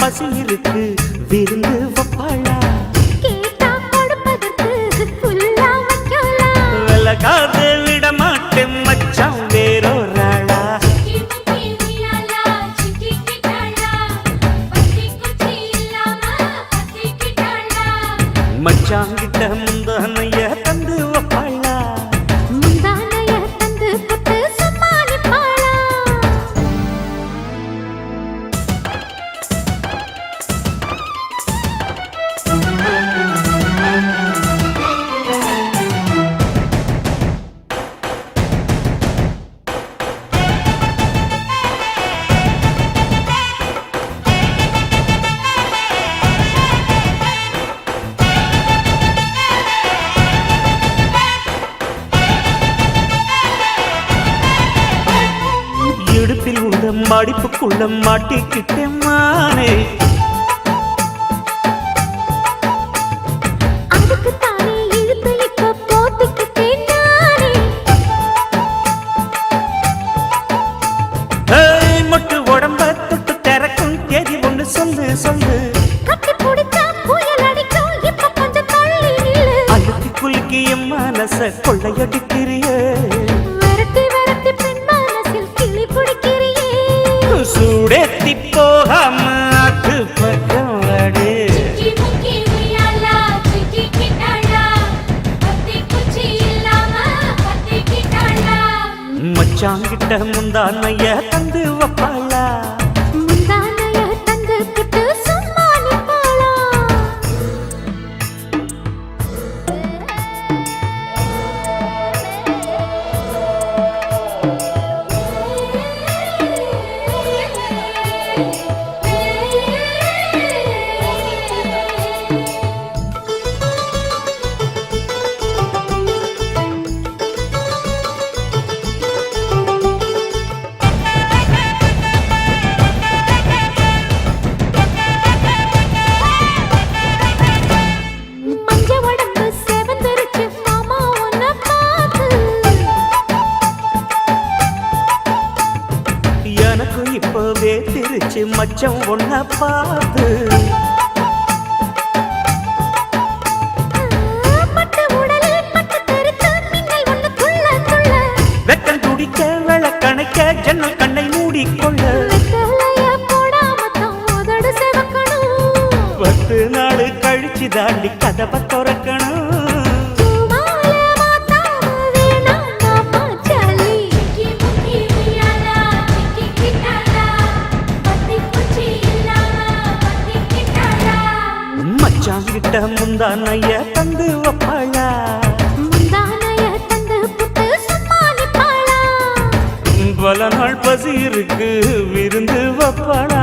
பசி இருக்கு விருந்து வப்பாளா கேட்டா கொடுப்பதற்கு புல்லா வைக்கலாம் விலகாது விட மாட்டேன் மச்சான் வேறொராளா மச்சாங்கிட்ட முந்தானைய தந்து வப்பாளா முந்தானைய தந்து புட்டு சமாளிப்பாளா இடுப்பில் உள்ள மடிப்புக்குள்ள மாட்டிக்கிட்டேன் மானே அதுக்கு தானே இழுத்து இப்ப போத்திக்கிட்டேன் நானே ஏய், மொட்டு உடம்ப தொட்டு திறக்கும் தேதி ஒண்ணு சொல்லு சொல்லு கட்டி பிடிச்சா புயல் அடிக்கும் இப்ப கொஞ்சம் தள்ளி நில்லு அழுத்தி குலுக்கி என் மனச கொள்ளையடிக்கிறிய விரட்டி விரட்டி பெண் மனசில் கிளி பிடிக்கிறியே சூடேத்தி போகாம அது பக்கம் வாடு மச்சாங்கிட்ட முந்தானைய தந்து வப்பாளா முந்தானைய தந்து புட்டு சமாளிப்பாளா மஞ்ச உடம்பு செவந்திருச்சு மாமா உன்னை பார்த்து எனக்கு இப்பவே திருச்சு மச்சம் ஒன்ன பார்த்து பட்டு உடலில் பட்டு தெறித்து மின்னல் ஒன்று துள்ள துள்ள வெக்கம் துடிக்க விளக்கணைக்க ஜன்னல் கண்ணை மூடிக்கொள்ள வெத்தலைய போடாம தான் உதடு செவக்கணும் 10 நாள் கழிச்சு தாண்டி கதவை திறக்கணும் பூமால மாத்தாம வேணாம் மாமா ஜாலி மச்சாங்கிட்ட முந்தானைய தந்து வப்பாளா முந்தானைய தந்து புட்டு சமாளிப்பாளா பல நாள் பசி இருக்கு விருந்து வப்பாளா